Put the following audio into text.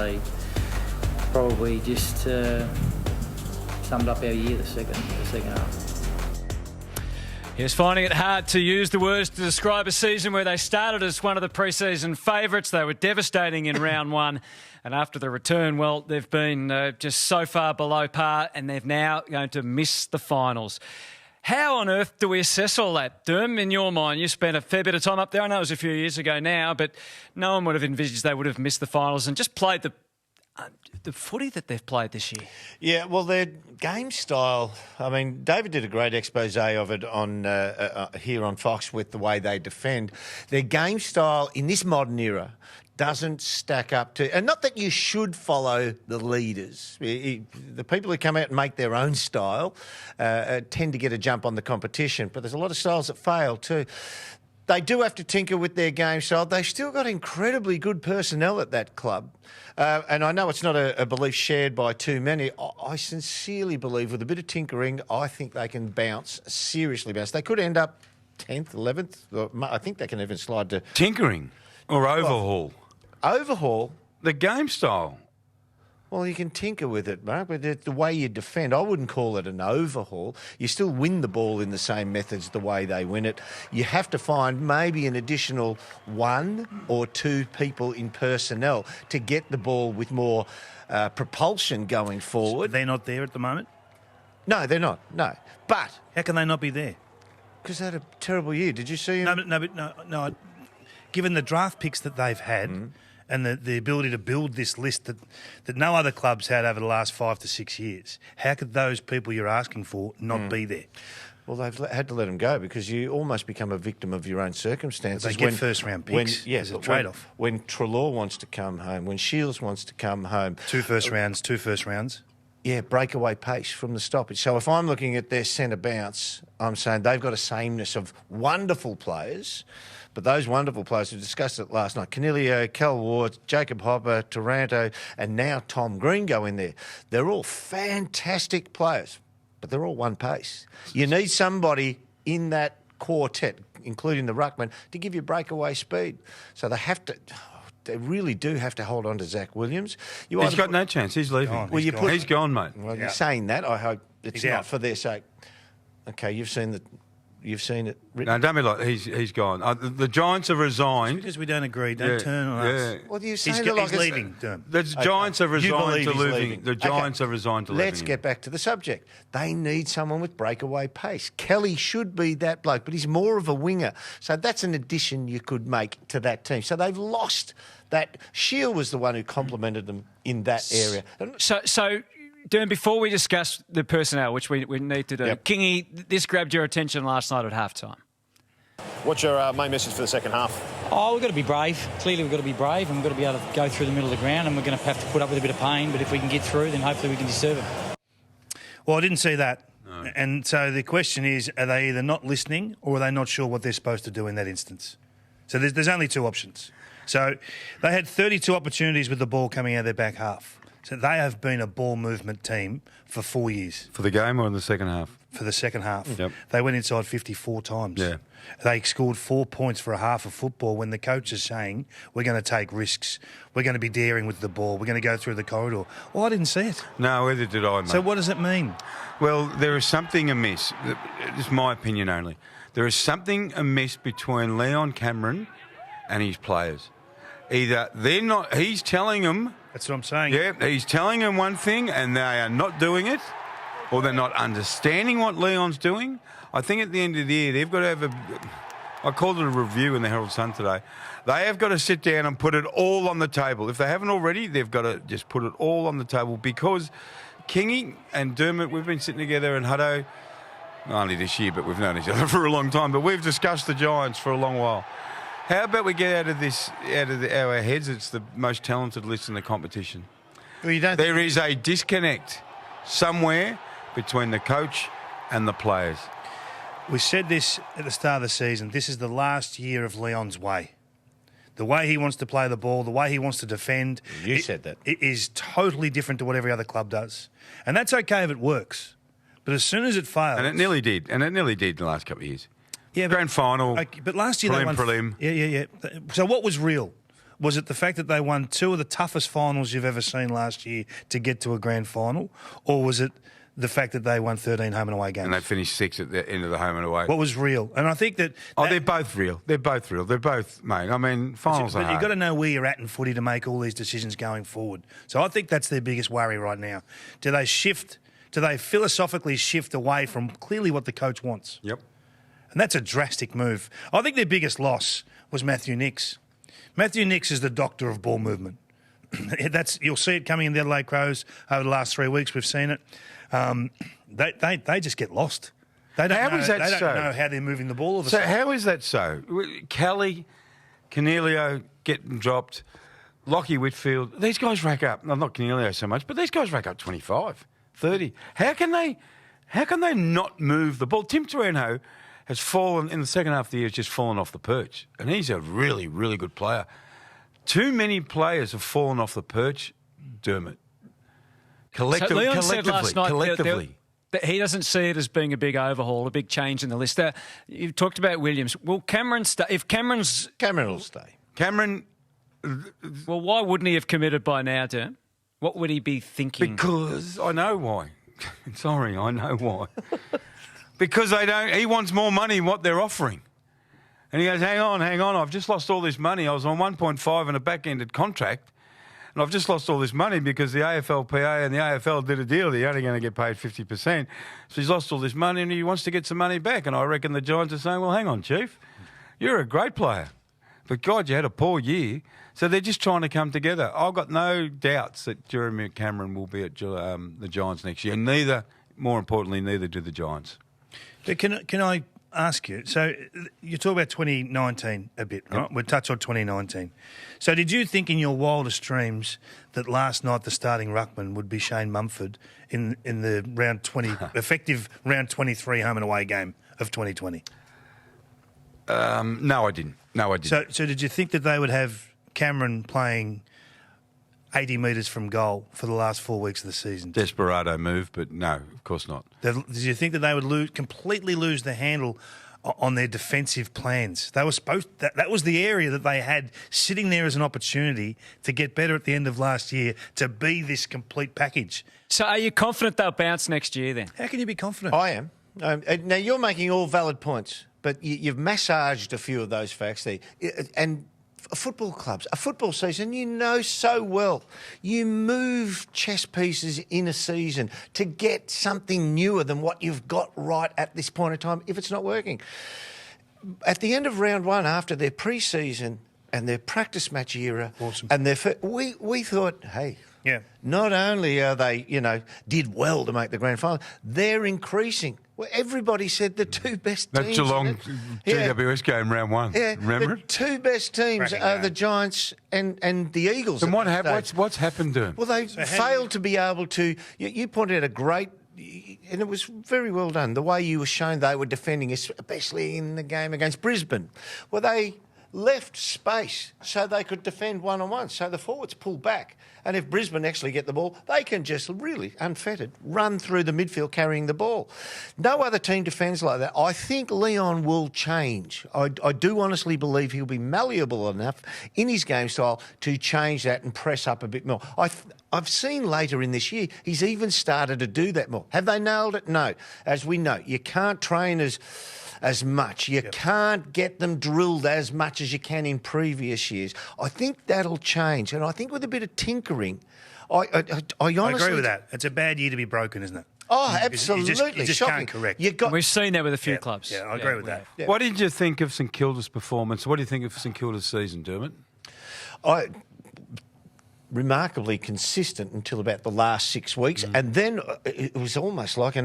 They probably just summed up our year, the second half. He's finding it hard to use the words to describe a season where they started as one of the pre-season favourites. They were devastating in round one. And after the return, well, they've been just so far below par and they're now going to miss the finals. How on earth do we assess all that, Derm, in your mind? You spent a fair bit of time up there. I know it was a few years ago now, but no one would have envisaged they would have missed the finals and just played the footy that they've played this year. Yeah, well, their game style, I mean, David did a great expose of it on here on Fox with the way they defend. Their game style in this modern era doesn't stack up to, and not that you should follow the leaders. The people who come out and make their own style tend to get a jump on the competition, but there's a lot of styles that fail too. They do have to tinker with their game style. They've still got incredibly good personnel at that club. And I know it's not a belief shared by too many. I sincerely believe with a bit of tinkering, I think they can seriously bounce. They could end up 10th, 11th. I think they can even slide to... Tinkering or overhaul? Overhaul? The game style. Well, you can tinker with it, Mark, but the way you defend, I wouldn't call it an overhaul. You still win the ball in the same methods the way they win it. You have to find maybe an additional one or two people in personnel to get the ball with more propulsion going forward. So they're not there at the moment? No, they're not, no. But... How can they not be there? Because they had a terrible year. Did you see them? No. Given the draft picks that they've had... and the ability to build this list that no other club's had over the last 5 to 6 years. How could those people you're asking for not be there? Well, they've had to let them go because you almost become a victim of your own circumstances. They get first-round picks as a trade-off. When Treloar wants to come home, when Shields wants to come home. Two first rounds. Yeah, breakaway pace from the stoppage. So if I'm looking at their centre bounce, I'm saying they've got a sameness of wonderful players, but those wonderful players, we discussed it last night, Canelio, Cal Ward, Jacob Hopper, Taranto, and now Tom Green go in there. They're all fantastic players, but they're all one pace. You need somebody in that quartet, including the ruckman, to give you breakaway speed. So they really do have to hold on to Zach Williams. He's got no chance. He's leaving. He's gone, mate. Well, you're saying that. I hope it's not for their sake. Okay, you've seen it written. No, don't be like he's gone. The Giants have resigned. Because we don't agree. Don't turn on us. Well, you're He's saying he's leaving. The Giants have resigned to leaving. The Giants have resigned to leaving. Let's get back to the subject. They need someone with breakaway pace. Kelly should be that bloke, but he's more of a winger. So that's an addition you could make to that team. So they've lost that. Shield was the one who complimented them in that area. So Derm, before we discuss the personnel, which we need to do, Kingy, this grabbed your attention last night at halftime. What's your main message for the second half? Oh, we've got to be brave. Clearly, we've got to be brave and we've got to be able to go through the middle of the ground and we're going to have to put up with a bit of pain, but if we can get through, then hopefully we can deserve it. Well, I didn't see that. No. And so the question is, are they either not listening or are they not sure what they're supposed to do in that instance? So there's only two options. So they had 32 opportunities with the ball coming out of their back half. So they have been a ball movement team for 4 years. For the game or in the second half? For the second half. Yep. They went inside 54 times. Yeah. They scored 4 points for a half of football when the coach is saying, we're going to take risks, we're going to be daring with the ball, we're going to go through the corridor. Well, I didn't see it. No, either did I, mate. So what does it mean? Well, there is something amiss. This is my opinion only. There is something amiss between Leon Cameron and his players. Either they're not, he's telling them... That's what I'm saying. Yeah, he's telling them one thing and they are not doing it, or they're not understanding what Leon's doing. I think at the end of the year, they've got to have I called it a review in the Herald Sun today. They have got to sit down and put it all on the table. If they haven't already, they've got to just put it all on the table because Kingy and Dermot, we've been sitting together and Hutto, only this year, but we've known each other for a long time, but we've discussed the Giants for a long while. How about we get out of our heads? It's the most talented list in the competition. Well, you don't. There is a disconnect somewhere between the coach and the players. We said this at the start of the season. This is the last year of Leon's way. The way he wants to play the ball, the way he wants to defend. You said that. It is totally different to what every other club does. And that's okay if it works. But as soon as it fails... And it nearly did. And it nearly did in the last couple of years. Yeah, Grand final. Okay, but last year prelim, they won... prelim. Yeah. So what was real? Was it the fact that they won 2 of the toughest finals you've ever seen last year to get to a grand final? Or was it the fact that they won 13 home and away games? And they finished 6 at the end of the home and away. What was real? And I think that... They're both real. They're both real. They're both, mate. I mean, finals are But you've hard. got to know where you're at in footy to make all these decisions going forward. So I think that's their biggest worry right now. Do they philosophically shift away from clearly what the coach wants? Yep. And that's a drastic move. I think their biggest loss was Matthew Nicks. Matthew Nicks is the doctor of ball movement. You'll see it coming in the Adelaide Crows over the last 3 weeks. We've seen it. They just get lost. They don't know how they're moving the ball. All of a sudden. How is that so? Kelly, Cornelio getting dropped, Lockie Whitfield, these guys rack up, well, not Cornelio so much, but these guys rack up 25, 30. How can they not move the ball? Tim Taranto has fallen, in the second half of the year, has just fallen off the perch. And he's a really, really good player. Too many players have fallen off the perch, Dermot. Collectively. So Leon said last night that he doesn't see it as being a big overhaul, a big change in the list. You talked about Williams. Will Cameron stay? If Cameron will stay. Cameron... Well, why wouldn't he have committed by now, Derm? What would he be thinking? Because I know why. Sorry, I know why. Because he wants more money than what they're offering. And he goes, hang on, I've just lost all this money. I was on 1.5 in a back-ended contract, and I've just lost all this money because the AFLPA and the AFL did a deal. You're only going to get paid 50%. So he's lost all this money and he wants to get some money back. And I reckon the Giants are saying, well, hang on, Chief, you're a great player. But, God, you had a poor year. So they're just trying to come together. I've got no doubts that Jeremy Cameron will be at the Giants next year. And more importantly, neither do the Giants. But can I ask you, so you talk about 2019 a bit, right? We'll touch on 2019. So did you think in your wildest dreams that last night the starting ruckman would be Shane Mumford in the round 20, effective round 23 home and away game of 2020? No, I didn't. So did you think that they would have Cameron playing 80 metres from goal for the last 4 weeks of the season? Desperado move, but no, of course not. Did you think that they would completely lose the handle on their defensive plans? They were that was the area that they had sitting there as an opportunity to get better at the end of last year, to be this complete package. So are you confident they'll bounce next year then? How can you be confident? I am. Now, you're making all valid points, but you've massaged a few of those facts there. And football clubs, a football season, you know so well. You move chess pieces in a season to get something newer than what you've got right at this point in time if it's not working. At the end of round one, after their pre-season and their practice match era, awesome. And we thought, hey, yeah, not only are they, did well to make the grand final, they're increasing. Well, everybody said the two best teams. That Geelong GWS game round one. Yeah, remember the it? two best teams are the Giants and the Eagles. And what's happened to them? Well, they failed to be able to. You pointed out a great, and it was very well done, the way you were shown they were defending, especially in the game against Brisbane. Well, they left space so they could defend one-on-one. So the forwards pull back. And if Brisbane actually get the ball, they can just really, unfettered, run through the midfield carrying the ball. No other team defends like that. I think Leon will change. I do honestly believe he'll be malleable enough in his game style to change that and press up a bit more. I've seen later in this year, he's even started to do that more. Have they nailed it? No. As we know, you can't train as much. You can't get them drilled as much as you can in previous years. I think that'll change. And I think with a bit of tinkering, I honestly... I agree with that. It's a bad year to be broken, isn't it? Oh, absolutely. You just shocking. can't correct. We've seen that with a few clubs. Yeah, I agree with that. Yeah. What did you think of St Kilda's performance? What do you think of St Kilda's season, Dermot? Remarkably consistent until about the last 6 weeks. And then it was almost like